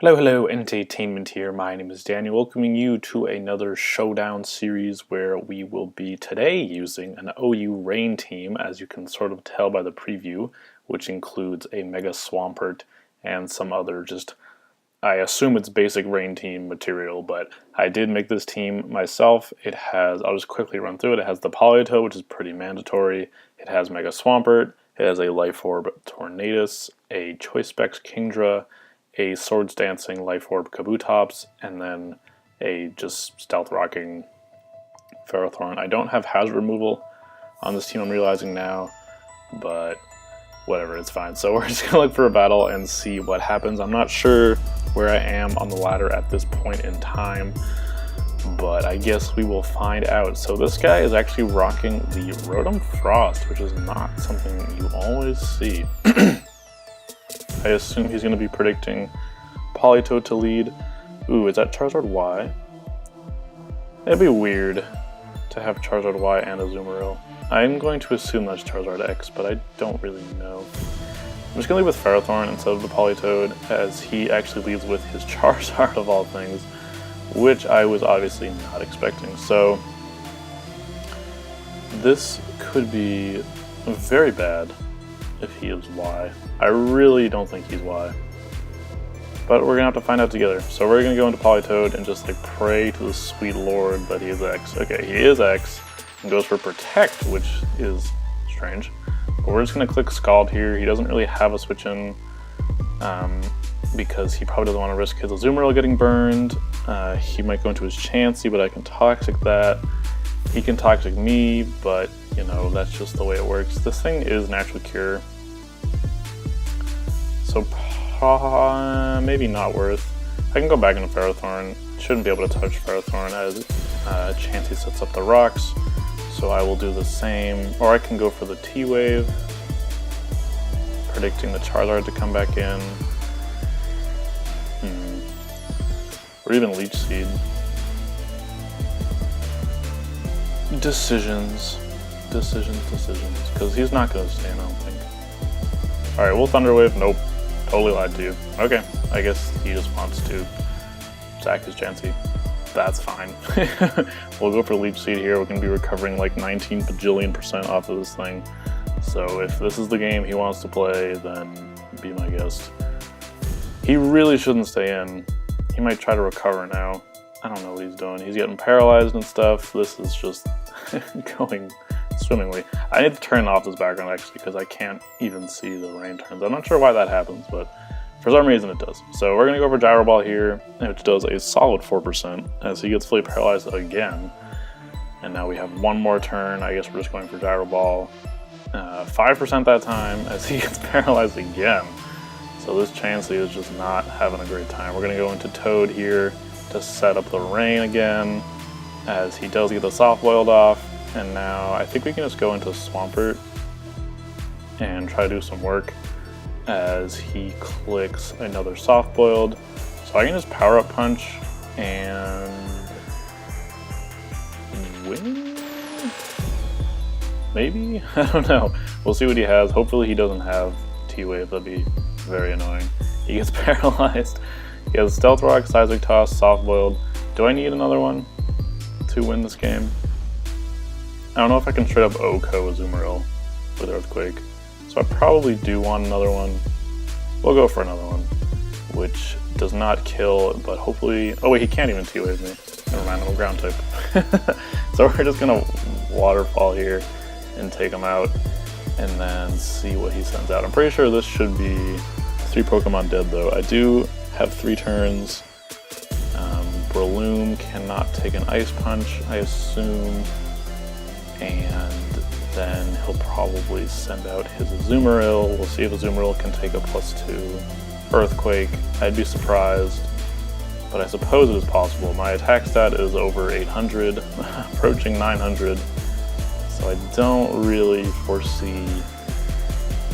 Hello, EnteiTainment here. My name is Daniel, welcoming you to another Showdown series where we will be today using an OU rain team, as you can sort of tell by the preview, which includes a Mega Swampert and some other I assume it's basic rain team material, but I did make this team myself. It has, I'll just quickly run through it. It has the Politoed, which is pretty mandatory. It has Mega Swampert. It has a Life Orb Tornadus, a Choice Specs Kingdra, a Swords Dancing Life Orb Kabutops, and then a just Stealth Rocking Ferrothorn. I don't have hazard removal on this team, I'm realizing now, but whatever, it's fine. So we're just gonna look for a battle and see what happens. I'm not sure where I am on the ladder at this point in time, but I guess we will find out. So this guy is actually rocking the Rotom Frost, which is not something you always see. I assume he's going to be predicting Politoed to lead. Ooh, is that Charizard Y? It'd be weird to have Charizard Y and a Azumarill. I'm going to assume that's Charizard X, but I don't really know. I'm just going to lead with Ferrothorn instead of the Politoed, as he actually leads with his Charizard of all things, which I was obviously not expecting. So this could be very bad if he is Y. I really don't think he's Y, but we're gonna have to find out together. So we're gonna go into Politoed and just like pray to the sweet Lord that he is X. Okay, he is X and goes for Protect, which is strange. But we're just gonna click Scald here. He doesn't really have a switch in because he probably doesn't want to risk his Azumarill getting burned. He might go into his Chansey, but I can Toxic that. He can Toxic me, but you know, that's just the way it works. This thing is Natural Cure, so maybe not worth. I can go back into Ferrothorn. Shouldn't be able to touch Ferrothorn as Chansey sets up the rocks, so I will do the same. Or I can go for the T-Wave, predicting the Charizard to come back in. Or even Leech Seed. Decisions, because he's not going to stay in, I don't think. Alright, we'll Thunder Wave. Nope. Totally lied to you. Okay, I guess he just wants to sack his Chansey. That's fine. We'll go for Leech Seed here. We're going to be recovering like 19 bajillion% off of this thing. So if this is the game he wants to play, then be my guest. He really shouldn't stay in. He might try to recover now. I don't know what he's doing. He's getting paralyzed and stuff. This is just going swimmingly. I need to turn off this background actually because I can't even see the rain turns. I'm not sure why that happens, but for some reason it does. So we're going to go for Gyro Ball here, which does a solid 4% as he gets fully paralyzed again. And now we have one more turn. I guess we're just going for Gyro Ball. 5% that time as he gets paralyzed again. So this Chansey is just not having a great time. We're going to go into Toad here to set up the rain again, as he does get the Soft Boiled off, and now I think we can just go into Swampert and try to do some work as he clicks another Soft Boiled. So I can just Power Up Punch and win? Maybe? I don't know. We'll see what he has. Hopefully he doesn't have T-Wave, that'd be very annoying. He gets paralyzed. He has Stealth Rock, Seismic Toss, Soft Boiled. Do I need another one to win this game? I don't know if I can straight up OHKO Azumarill with Earthquake. So I probably do want another one. We'll go for another one, which does not kill, but hopefully... Oh wait, he can't even T-Wave me. Never mind, I'm a ground type. So we're just gonna Waterfall here and take him out and then see what he sends out. I'm pretty sure this should be 3 Pokemon dead though. I do have 3 turns. Breloom cannot take an Ice Punch, I assume, and then he'll probably send out his Azumarill. We'll see if Azumarill can take a +2 Earthquake. I'd be surprised, but I suppose it is possible. My attack stat is over 800, approaching 900, so I don't really foresee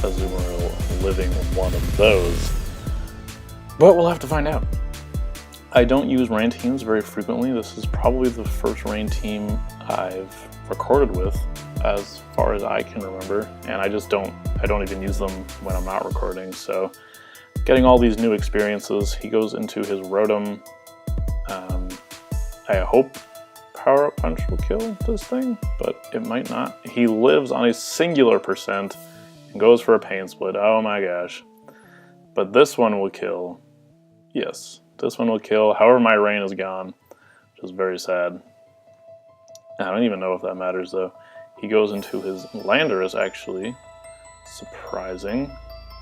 Azumarill living one of those. But we'll have to find out. I don't use rain teams very frequently. This is probably the first rain team I've recorded with, as far as I can remember, and I don't even use them when I'm not recording, so getting all these new experiences. He goes into his Rotom. I hope Power Up Punch will kill this thing, but it might not. He lives on a singular percent and goes for a Pain Split. Oh my gosh. But this one will kill. Yes, this one will kill. However, my rain is gone, which is very sad. I don't even know if that matters though. He goes into his Landorus actually. Surprising.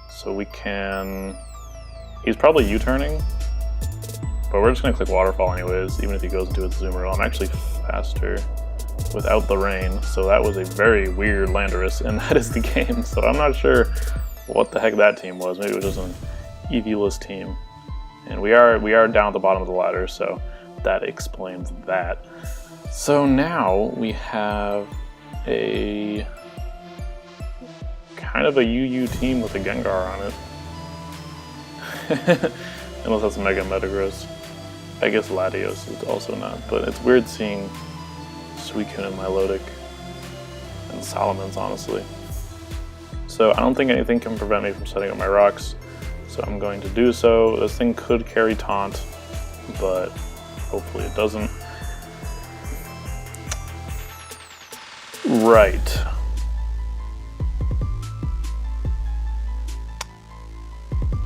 So we can... He's probably U-turning. But we're just going to click Waterfall anyways, even if he goes into his Zoomer. I'm actually faster without the rain, so that was a very weird Landorus, and that is the game. So I'm not sure what the heck that team was. Maybe it was just an EV-less team. And we are down at the bottom of the ladder, so that explains that. So now we have a kind of a UU team with a Gengar on it. Unless that's Mega Metagross. I guess Latios is also not, but it's weird seeing Suicune and Milotic and Salamence, honestly. So I don't think anything can prevent me from setting up my rocks, so I'm going to do so. This thing could carry Taunt, but hopefully it doesn't. Right.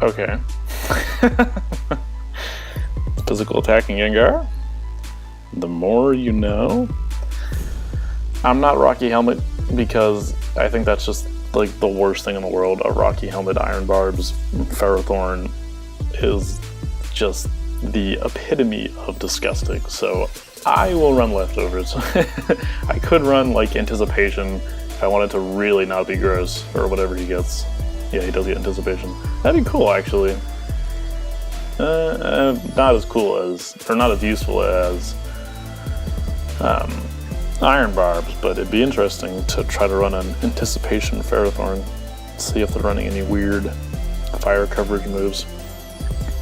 Okay. Physical attacking Gengar. The more you know. I'm not Rocky Helmet because I think that's just like the worst thing in the world. A Rocky Helmet, Iron Barbs, Ferrothorn is just the epitome of disgusting. So I will run leftovers. I could run like Anticipation if I wanted to really not be gross, or whatever he gets. Yeah, he does get Anticipation. That'd be cool, actually. Not as cool as, or not as useful as Iron Barbs, but it'd be interesting to try to run an Anticipation Ferrothorn, see if they're running any weird fire coverage moves.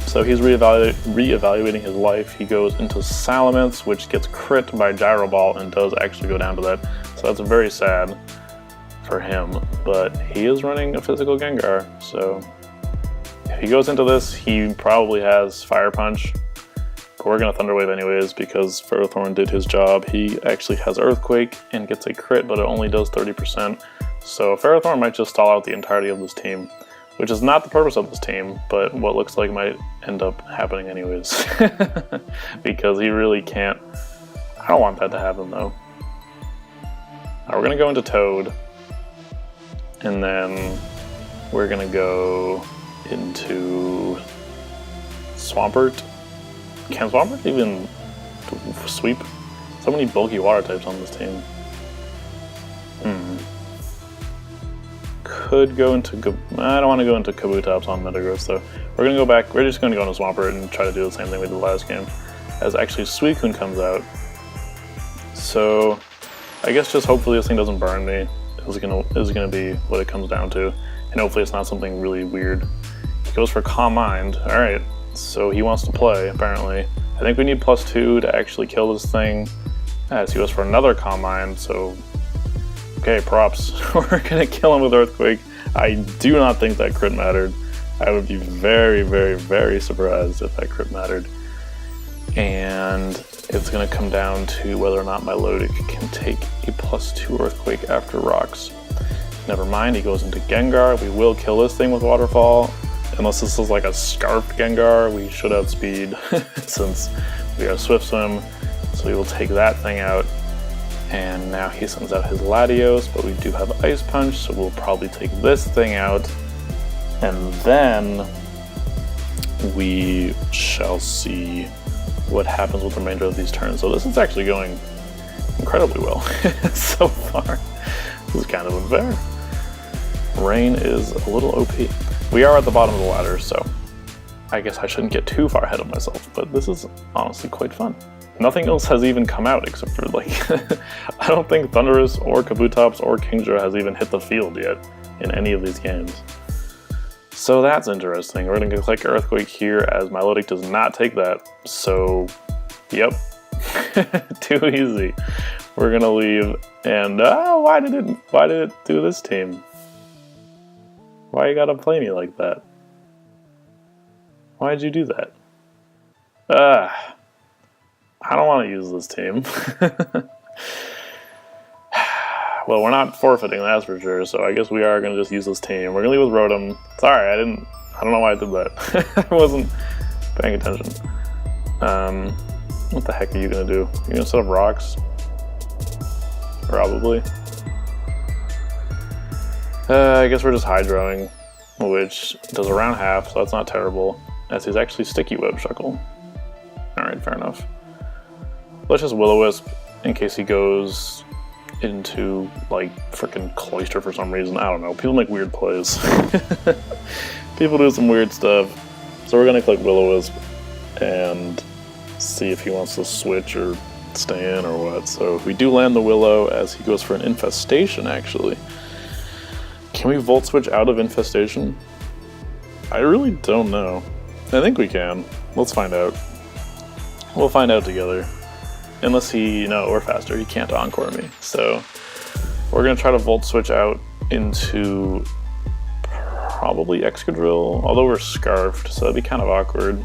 So he's reevaluating his life. He goes into Salamence, which gets crit by Gyro Ball and does actually go down to that. So that's very sad for him, but he is running a physical Gengar, so if he goes into this, he probably has Fire Punch, but we're going to Thunder Wave anyways because Ferrothorn did his job. He actually has Earthquake and gets a crit, but it only does 30%, so Ferrothorn might just stall out the entirety of this team, which is not the purpose of this team, but what looks like might end up happening anyways, because he really can't. I don't want that to happen though. Now we're going to go into Toad, and then we're going to go into Swampert. Can Swampert even sweep? So many bulky water types on this team. Could go into... I don't want to go into Kabutops on Metagross though. We're going to go back. We're just going to go into Swampert and try to do the same thing we did last game. As actually Suicune comes out. So I guess just hopefully this thing doesn't burn me. Is gonna be what it comes down to, and hopefully it's not something really weird. He goes for Calm Mind. All right, so he wants to play apparently. I think we need +2 to actually kill this thing. As he goes for another Calm Mind. So okay, props. We're gonna kill him with Earthquake. I do not think that crit mattered. I would be very, very, very surprised if that crit mattered. And it's going to come down to whether or not Milotic can take a +2 Earthquake after rocks. Never mind, he goes into Gengar. We will kill this thing with Waterfall. Unless this is like a Scarfed Gengar, we should outspeed since we are Swift Swim. So we will take that thing out. And now he sends out his Latios, but we do have Ice Punch, so we'll probably take this thing out. And then we shall see what happens with the remainder of these turns. So this is actually going incredibly well so far. This is kind of unfair. Rain is a little OP. We are at the bottom of the ladder, so I guess I shouldn't get too far ahead of myself, but this is honestly quite fun. Nothing else has even come out except for like, I don't think Thundurus or Kabutops or Kingdra has even hit the field yet in any of these games. So that's interesting. We're going to click Earthquake here as Milotic does not take that. So, yep, too easy. We're going to leave. And why did it do this team? Why you gotta play me like that? Why'd you do that? I don't want to use this team. Well, we're not forfeiting, that's for sure, so I guess we are going to just use this team. We're going to leave with Rotom. Sorry, I don't know why I did that. I wasn't paying attention. What the heck are you going to do? You're going to set up rocks? Probably. I guess we're just hydroing, which does around half, so that's not terrible. As he's actually Sticky Web Shuckle. Alright, fair enough. Let's just Will-O-Wisp in case he goes into, like, frickin' Cloyster for some reason. I don't know. People make weird plays. People do some weird stuff. So we're gonna click Will-O-Wisp and see if he wants to switch or stay in or what. So we do land the Willow as he goes for an Infestation, actually. Can we Volt Switch out of Infestation? I really don't know. I think we can. Let's find out. We'll find out together. Unless he, or faster, he can't Encore me. So we're gonna try to Volt Switch out into probably Excadrill, although we're Scarfed, so that'd be kind of awkward.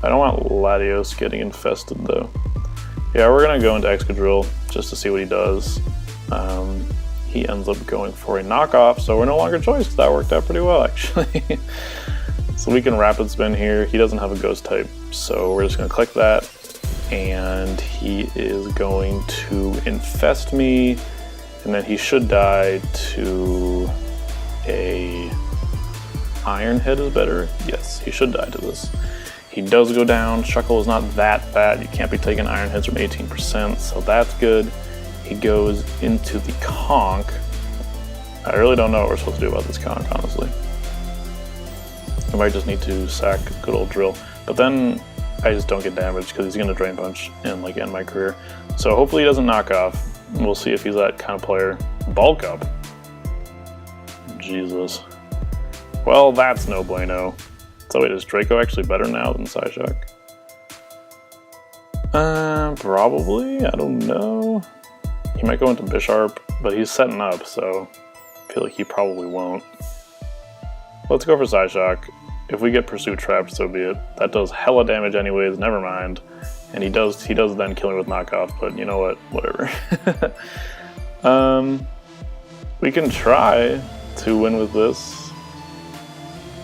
I don't want Latios getting infested though. Yeah, we're gonna go into Excadrill just to see what he does. He ends up going for a knockoff, so we're no longer choice. That worked out pretty well, actually. So we can Rapid Spin here. He doesn't have a Ghost type, so we're just gonna click that. And he is going to infest me, and then he should die to a Iron Head is better. Yes, he should die to this. He does go down. Shuckle is not that bad. You can't be taking Iron Heads from 18%, so that's good. He goes into the Conch. I really don't know what we're supposed to do about this Conch, honestly. I might just need to sack good old Drill. But then I just don't get damaged because he's going to Drain Punch and like end my career. So hopefully he doesn't knock off. We'll see if he's that kind of player. Bulk Up. Jesus. Well, that's no bueno. So wait, is Draco actually better now than Psyshock? Probably. I don't know. He might go into Bisharp, but he's setting up, so I feel like he probably won't. Let's go for Psyshock. If we get Pursuit trapped, so be it. That does hella damage anyways, never mind. And he does then kill me with knockoff, but you know what? Whatever. We can try to win with this.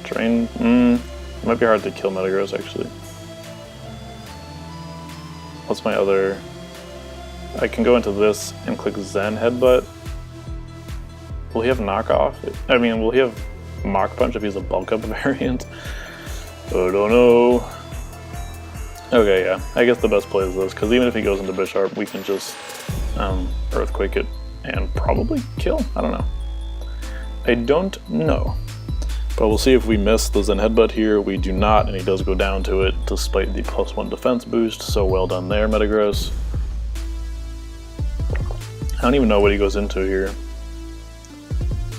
Drain, it might be hard to kill Metagross actually. What's my other? I can go into this and click Zen Headbutt. Will he have knockoff? I mean, will he have Mach Punch if he's a Bulk Up variant? I don't know. Okay, yeah. I guess the best play is this, because even if he goes into Bisharp, we can just Earthquake it and probably kill. I don't know. I don't know. But we'll see if we miss the Zen Headbutt here. We do not, and he does go down to it despite the +1 defense boost. So well done there, Metagross. I don't even know what he goes into here.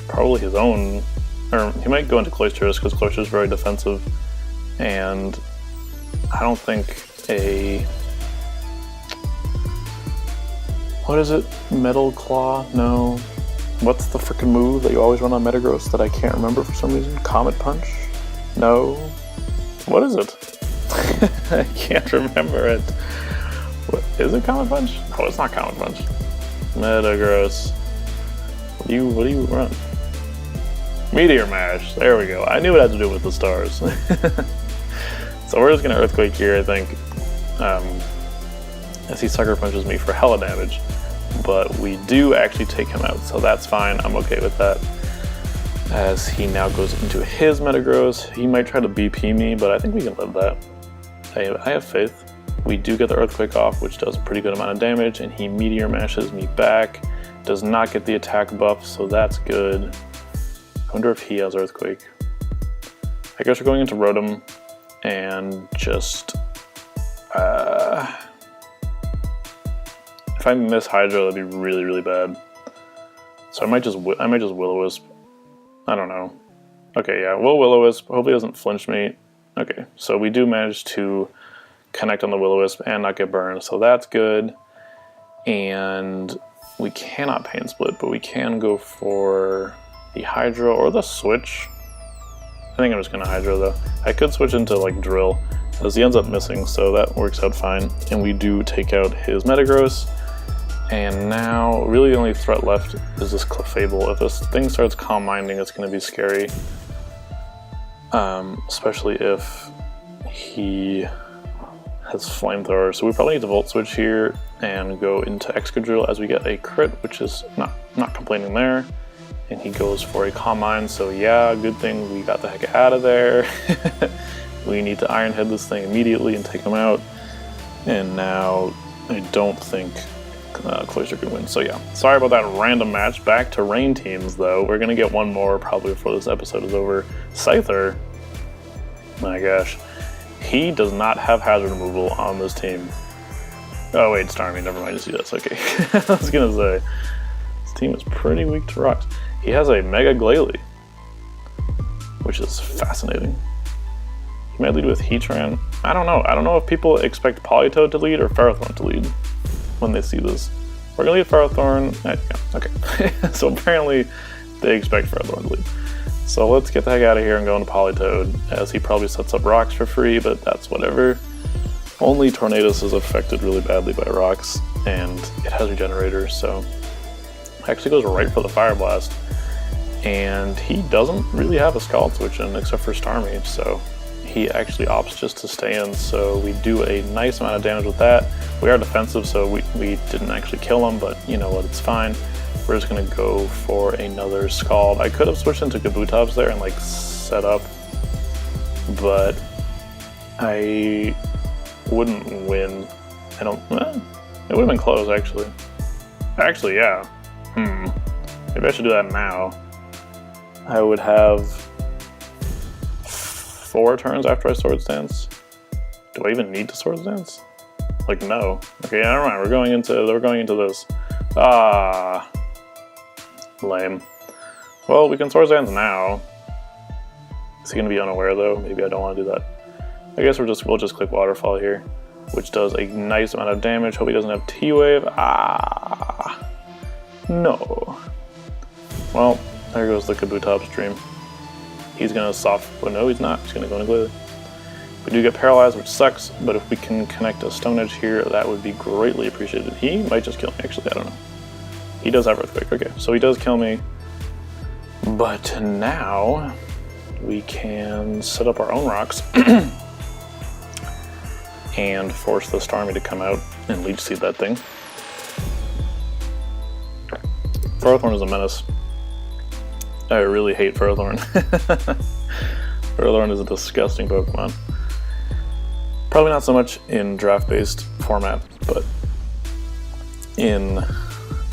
Probably his own, or he might go into Cloyster's because Cloyster is very defensive, and I don't think what is it? Metal Claw? No. What's the freaking move that you always run on Metagross that I can't remember for some reason? Comet Punch? No. What is it? I can't remember it. What is it? Comet Punch? Oh, it's not Comet Punch. Metagross. What do you run? Meteor Mash. There we go. I knew it had to do with the stars. So we're just gonna Earthquake here, I think. As he Sucker Punches me for hella damage. But we do actually take him out, so that's fine. I'm okay with that. As he now goes into his Metagross. He might try to BP me, but I think we can live that. I have faith. We do get the Earthquake off, which does a pretty good amount of damage, and he Meteor Mashes me back. Does not get the attack buff, so that's good. I wonder if he has Earthquake. I guess we're going into Rotom and just if I miss Hydro, that'd be really, really bad. So I might just Will-O-Wisp. I don't know. Okay, yeah, we'll Will-O-Wisp. Hopefully it doesn't flinch me. Okay, so we do manage to connect on the Will-O-Wisp and not get burned, so that's good. And we cannot Pain Split, but we can go for the Hydro or the Switch. I think I'm just gonna Hydro though. I could switch into like Drill, as he ends up missing, so that works out fine. And we do take out his Metagross. And now, really the only threat left is this Clefable. If this thing starts Calm Minding, it's gonna be scary. Especially if he has Flamethrower. So we probably need to Volt Switch here and go into Excadrill as we get a crit, which is not complaining there. And he goes for a Calm Mind, so yeah, good thing we got the heck out of there. We need to Iron Head this thing immediately and take him out. And now I don't think Cloyster can win. So yeah, sorry about that random match. Back to Rain teams though. We're gonna get one more probably before this episode is over. Scyther, my gosh, he does not have hazard removal on this team. Oh wait, Starmie, never mind, you see that's okay. I was gonna say, this team is pretty weak to rocks. He has a Mega Glalie, which is fascinating. He might lead with Heatran. I don't know. I don't know if people expect Politoed to lead or Ferrothorn to lead when they see this. We're gonna lead Ferrothorn. Yeah, okay. So apparently they expect Ferrothorn to lead. So let's get the heck out of here and go into Politoed, as he probably sets up rocks for free, but that's whatever. Only Tornadus is affected really badly by rocks, and it has Regenerator, so it actually goes right for the Fire Blast. And he doesn't really have a Scald Switch in except for Starmie, so he actually opts just to stay in, so we do a nice amount of damage with that. We are defensive, so we didn't actually kill him, but you know what, it's fine. We're just gonna go for another Scald. I could have switched into Kabutops there and like set up, but I wouldn't win. I don't, it would have been close actually. Actually, yeah. Maybe I should do that now. I would have 4 turns after I Swords Dance. Do I even need to Swords Dance? Like, no. Okay, never mind. We're going into this. Ah, lame. Well, we can Swords Dance now. Is he gonna be unaware though? Maybe I don't want to do that. I guess we'll just click Waterfall here, which does a nice amount of damage. Hope he doesn't have T-Wave. Ah, no. Well, there goes the Kabutops dream. He's gonna well, no, he's not. He's gonna go into Glalie. We do get paralyzed, which sucks, but if we can connect a Stone Edge here, that would be greatly appreciated. He might just kill me, actually, I don't know. He does have Earthquake, okay, so he does kill me. But now we can set up our own rocks and force the Starmie to come out and Leech Seed that thing. Ferrothorn is a menace. I really hate Ferrothorn. Ferrothorn is a disgusting Pokemon. Probably not so much in draft-based format, but in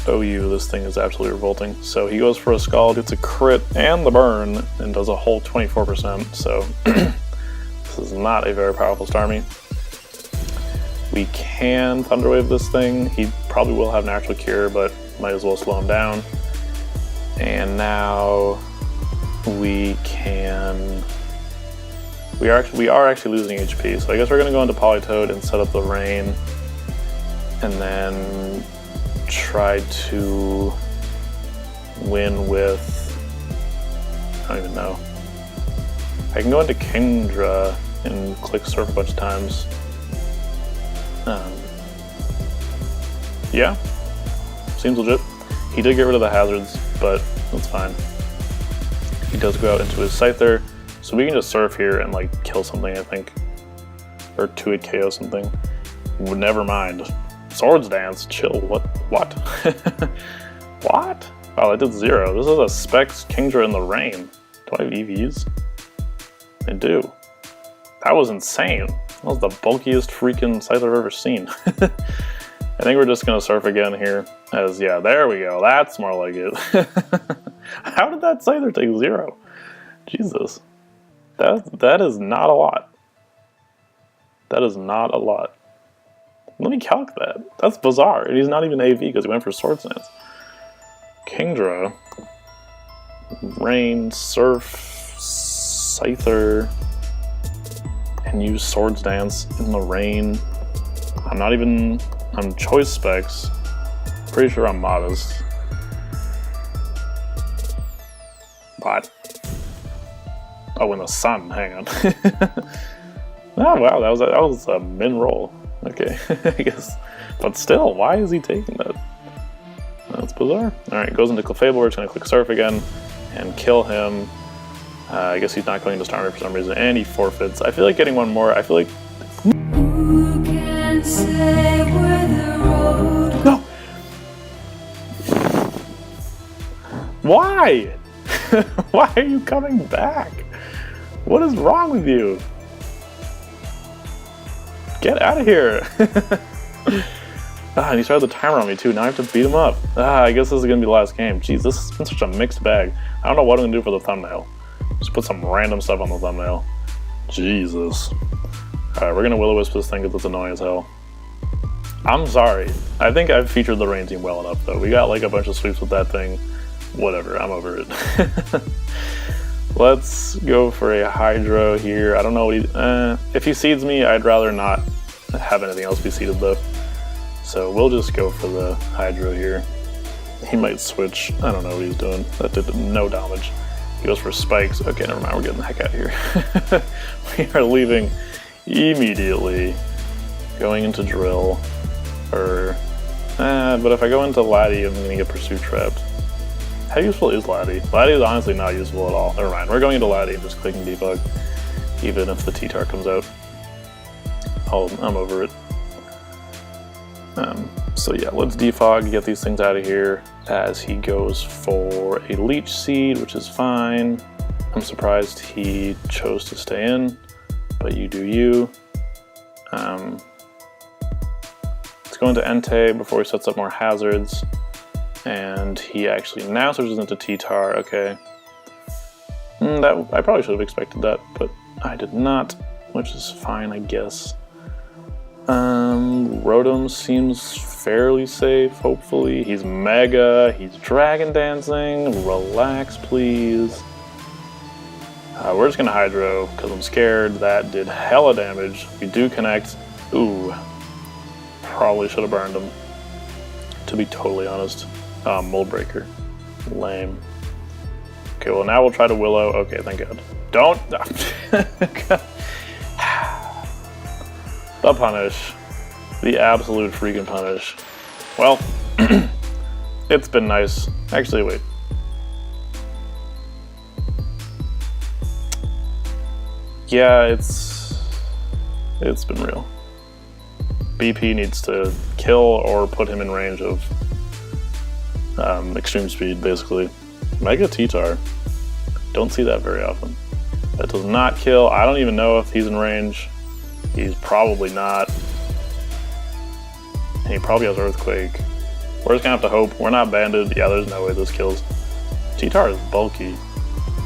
OU, this thing is absolutely revolting. So he goes for a Scald, gets a crit and the burn, and does a whole 24%. So this is not a very powerful Starmie. We can Thunder Wave this thing. He probably will have Natural Cure, but might as well slow him down. And now we are actually losing HP, so I guess we're gonna go into Politoed and set up the Rain, and then try to win with, I don't even know. I can go into Kingdra and click Surf a bunch of times. Yeah, seems legit. He did get rid of the hazards, but that's fine. He does go out into his Scyther, so we can just Surf here and like kill something, I think. Or 2-hit KO something. Never mind. Swords Dance, chill, what? What? What? Oh, I did 0. This is a Specs Kingdra in the Rain. Do I have EVs? I do. That was insane. That was the bulkiest freaking Scyther I've ever seen. I think we're just gonna Surf again here, as yeah, there we go, that's more like it. How did that Scyther take 0? Jesus. That is not a lot. That is not a lot. Let me calc that. That's bizarre, and he's not even AV because he went for Swords Dance. Kingdra, Rain, Surf, Scyther, and use Swords Dance in the Rain. I'm Choice Specs. Pretty sure I'm Modest. What? Oh, in the sun. Hang on. Oh wow, that was a min roll. Okay, I guess. But still, why is he taking that? That's bizarre. Alright, goes into Clefable, we're just gonna click surf again and kill him. I guess he's not going to Starter for some reason, and he forfeits. I feel like getting one more, I feel like... Who can say where the road... No! Why? Why are you coming back? What is wrong with you? Get out of here! And he started the timer on me too. Now I have to beat him up. I guess this is gonna be the last game. Jeez, this has been such a mixed bag. I don't know what I'm gonna do for the thumbnail. Just put some random stuff on the thumbnail. Jesus. Alright, we're gonna will-o-wisp this thing because it's annoying as hell. I'm sorry. I think I've featured the rain team well enough though. We got like a bunch of sweeps with that thing. Whatever, I'm over it. Let's go for a Hydro here. I don't know what he... if he seeds me, I'd rather not have anything else be seeded though. So we'll just go for the Hydro here. He might switch. I don't know what he's doing. That did no damage. He goes for spikes. Okay, never mind. We're getting the heck out of here. We are leaving immediately. Going into Drill. But if I go into Laddie, I'm going to get Pursuit Trapped. How useful is Laddie? Laddie is honestly not useful at all. Never mind. We're going into Laddie and just clicking Debug. Even if the T-Tar comes out. I'm over it. So yeah, let's defog, get these things out of here as he goes for a Leech Seed, which is fine. I'm surprised he chose to stay in, but you do you. Let's go into Entei before he sets up more hazards, and he actually now switches into T-Tar. Okay, I probably should have expected that, but I did not, which is fine, I guess. Rotom seems fairly safe, hopefully. He's Mega, he's Dragon Dancing, relax please. We're just gonna Hydro, because I'm scared. That did hella damage. We do connect. Ooh. Probably should have burned him, to be totally honest. Mold Breaker. Lame. Okay, well now we'll try to Willow. Okay, thank God. Don't! The punish. The absolute freaking punish. Well, it's been nice. Actually, wait. Yeah, it's been real. BP needs to kill or put him in range of extreme speed, basically. Mega T-Tar. Don't see that very often. That does not kill. I don't even know if he's in range. He's probably not. And he probably has Earthquake. We're just gonna have to hope. We're not banded. Yeah, there's no way this kills. T-Tar is bulky.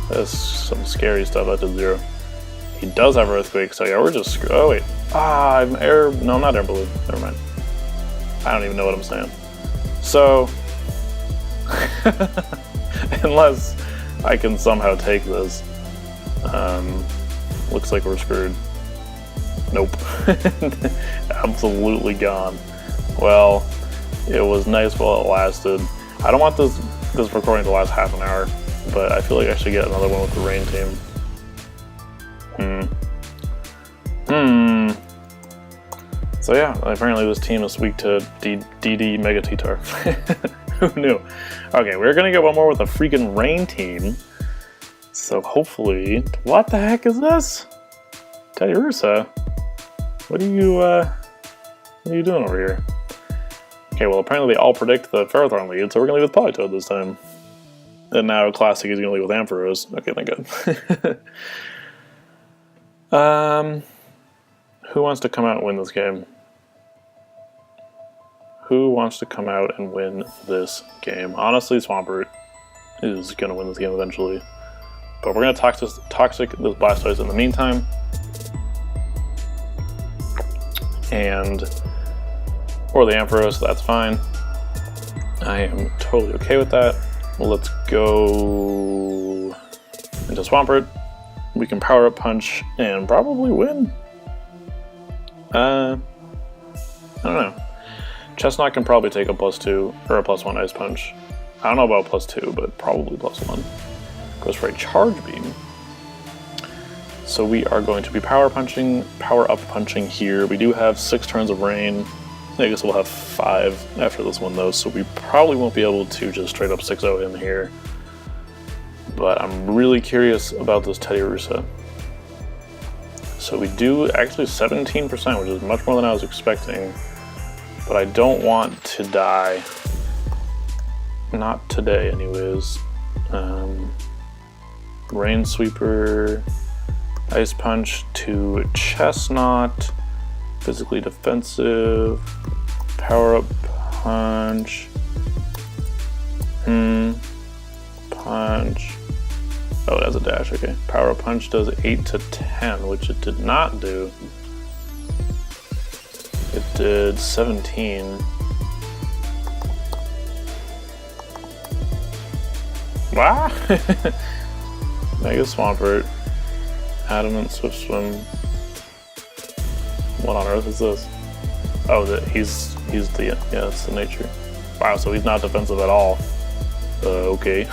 That's some scary stuff at 0. He does have Earthquake, so yeah, we're just oh wait. I'm air. No, I'm not air balloon. Never mind. I don't even know what I'm saying. So, unless I can somehow take this, looks like we're screwed. Nope. Absolutely gone. Well, it was nice while it lasted. I don't want this recording to last half an hour, but I feel like I should get another one with the rain team. So yeah, apparently this team is weak to DD Mega T-Tar. Who knew? Okay, we're gonna get one more with a freaking rain team. So hopefully, what the heck is this? Teddiursa? What are you doing over here? Okay, well apparently they all predict the Ferrothorn lead, so we're gonna leave with Politoed this time. And now Classic is gonna leave with Ampharos. Okay, thank God. Who wants to come out and win this game? Who wants to come out and win this game? Honestly, Swampert is gonna win this game eventually. But we're gonna toxic this Blastoise in the meantime. And or the Ampharos, that's fine. I am totally okay with that. Let's go into Swampert. We can Power Up Punch and probably win. I don't know. Chestnut can probably take a +2 or a +1 Ice Punch. I don't know about +2, but probably +1. Goes for a Charge Beam. So we are going to be power up punching here. We do have 6 turns of rain. I guess we'll have 5 after this one though, so we probably won't be able to just straight up 6-0 him here. But I'm really curious about this Teddiursa. So we do actually 17%, which is much more than I was expecting. But I don't want to die. Not today, anyways. Rain Sweeper, Ice Punch to Chestnut, physically defensive, Power Up Punch, Punch. Oh, it has a dash, okay. Power Up Punch does 8 to 10, which it did not do. It did 17. Wow! Mega Swampert, Adamant Swift Swim. What on earth is this? Oh, he's the, yeah, it's the nature. Wow, so he's not defensive at all. Okay.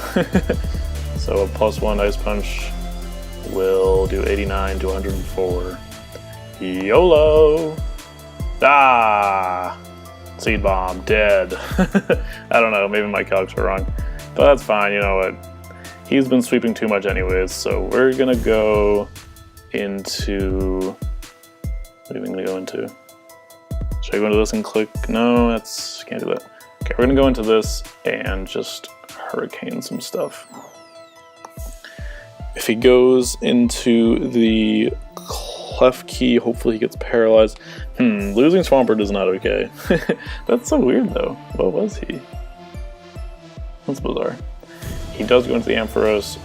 So a +1 Ice Punch will do 89 to 104. YOLO! Ah! Seed Bomb, dead. I don't know, maybe my calcs are wrong. But that's fine, you know what? He's been sweeping too much anyways, so we're gonna go into... What are we gonna go into? Should I go into this and click? No, can't do that. Okay, we're gonna go into this and just hurricane some stuff. If he goes into the clef key, hopefully he gets paralyzed. Losing Swampert is not okay. That's so weird though. What was he? That's bizarre. He does go into the Ampharos,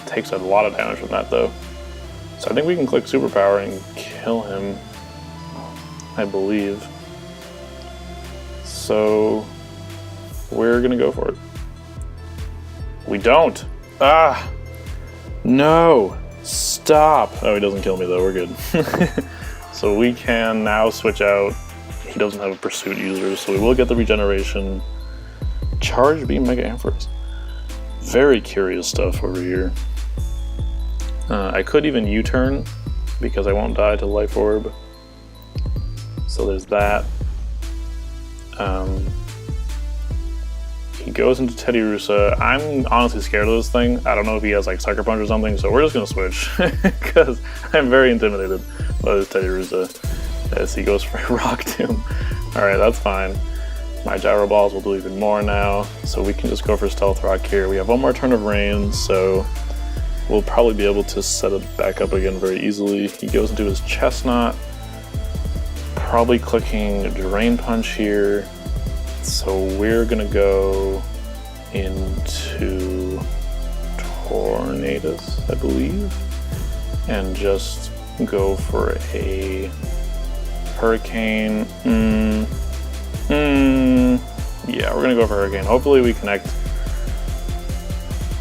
takes a lot of damage from that though. So I think we can click Superpower and kill him, I believe. So we're gonna go for it. We don't! Ah! No! Stop! Oh, he doesn't kill me though, we're good. So we can now switch out. He doesn't have a Pursuit user, so we will get the regeneration. Charge Beam Mega Ampharos. Very curious stuff over here. I could even U-turn because I won't die to Life Orb. So there's that. He goes into Teddiursa. I'm honestly scared of this thing. I don't know if he has like Sucker Punch or something, so we're just gonna switch because I'm very intimidated by this Teddiursa as he goes for Rock Tomb. Alright, that's fine. My Gyro Balls will do even more now, so we can just go for Stealth Rock here. We have one more turn of rain, so we'll probably be able to set it back up again very easily. He goes into his Chestnut, probably clicking Drain Punch here. So we're gonna go into Tornadus, I believe, and just go for a Hurricane. Yeah, we're gonna go for Hurricane. Hopefully we connect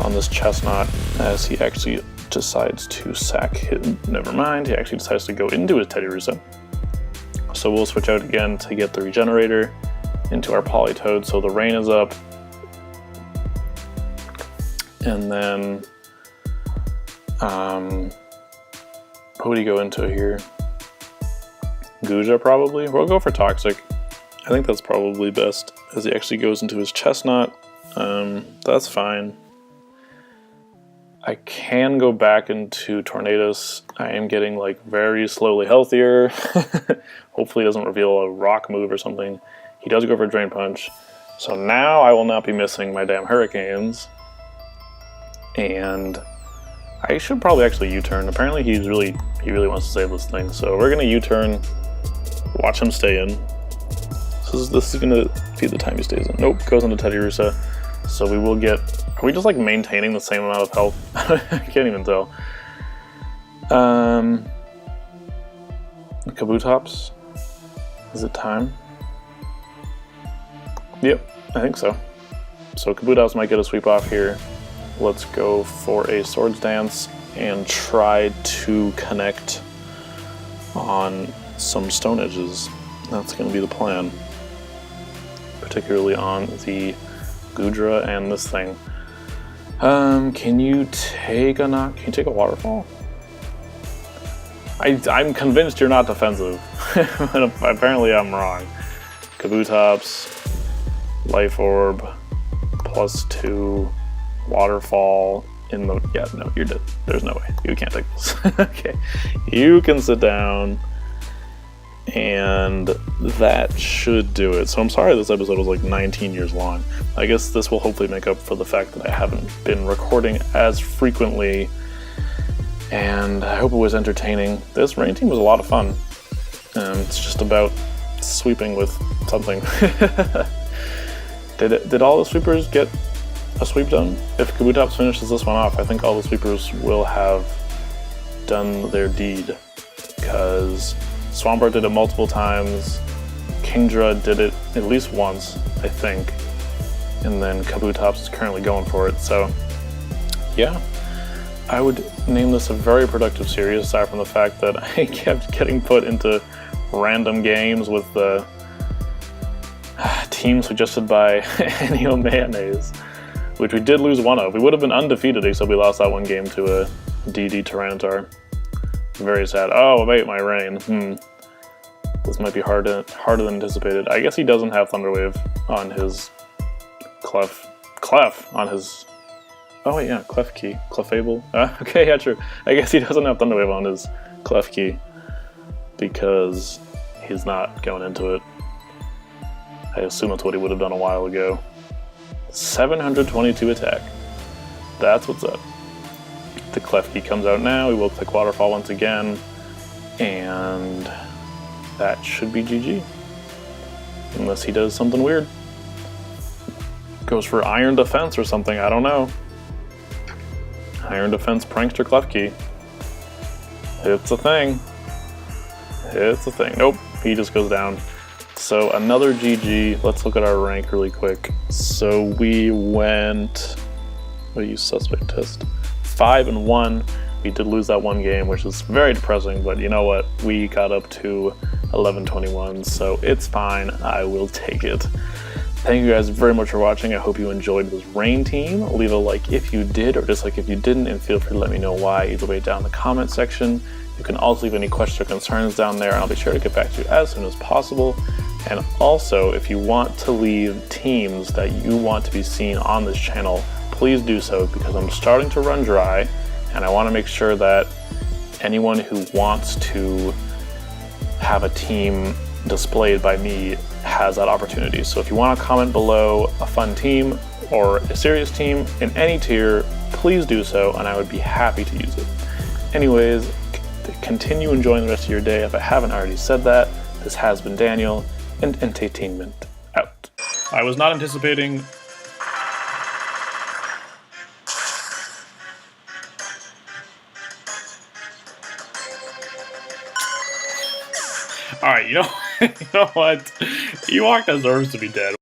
on this Chestnut as he actually decides to sack his... Never mind, he actually decides to go into his Teddiursa. So we'll switch out again to get the Regenerator into our Politoed, so the rain is up. And then, who would he go into here? Guja probably? We'll go for Toxic. I think that's probably best, as he actually goes into his Chestnut. That's fine. I can go back into Tornadus. I am getting like very slowly healthier. Hopefully he doesn't reveal a rock move or something. He does go for Drain Punch. So now I will not be missing my damn Hurricanes. And I should probably actually U-turn. Apparently he really wants to save this thing. So we're gonna U-turn, watch him stay in. This is gonna be the time he stays in. Nope, goes into Teddiursa. So we will get, are we just like maintaining the same amount of health? I can't even tell. Kabutops, is it time? Yep, I think so. So Kabutops might get a sweep off here. Let's go for a Swords Dance and try to connect on some Stone Edges. That's going to be the plan. Particularly on the Goodra and this thing. Can you take a knock? Can you take a Waterfall? I'm convinced you're not defensive. Apparently I'm wrong. Kabutops, Life Orb, +2, Waterfall in the... Yeah, no, you're dead. There's no way. You can't take this. Okay. You can sit down. And that should do it. So I'm sorry this episode was like 19 years long. I guess this will hopefully make up for the fact that I haven't been recording as frequently. And I hope it was entertaining. This rain team was a lot of fun. It's just about sweeping with something. Did all the sweepers get a sweep done? If Kabutops finishes this one off, I think all the sweepers will have done their deed. Because Swampert did it multiple times, Kingdra did it at least once, I think, and then Kabutops is currently going for it, so yeah. I would name this a very productive series, aside from the fact that I kept getting put into random games with the team suggested by Ennio Mayonnaise, which we did lose one of. We would have been undefeated except we lost that one game to a DD Tyranitar. Very sad. Oh, wait, my rain. This might be harder than anticipated. I guess he doesn't have Thunderwave on his Clef on his... Oh wait, yeah, Klefki. Clefable. Okay, yeah, true. I guess he doesn't have Thunderwave on his Klefki because he's not going into it. I assume that's what he would have done a while ago. 722 attack. That's what's up. The Klefki comes out now. We will click Waterfall once again, and that should be GG. Unless he does something weird. Goes for Iron Defense or something, I don't know. Iron Defense Prankster Klefki. It's a thing. It's a thing. Nope, he just goes down. So another GG. Let's look at our rank really quick. So we went... What do you suspect test? 5-1. We did lose that one game, which is very depressing, but you know what? We got up to 11-21, so it's fine. I will take it. Thank you guys very much for watching. I hope you enjoyed this rain team. Leave a like if you did, or dislike if you didn't, and feel free to let me know why either way down in the comment section. You can also leave any questions or concerns down there, and I'll be sure to get back to you as soon as possible. And also, if you want to leave teams that you want to be seen on this channel, please do so, because I'm starting to run dry, and I want to make sure that anyone who wants to have a team displayed by me has that opportunity. So if you want to comment below a fun team or a serious team in any tier, please do so, and I would be happy to use it. Anyways, continue enjoying the rest of your day if I haven't already said that. This has been Daniel, and EnteiTainment out. I was not anticipating... Alright, you know what? Ewok deserves to be dead.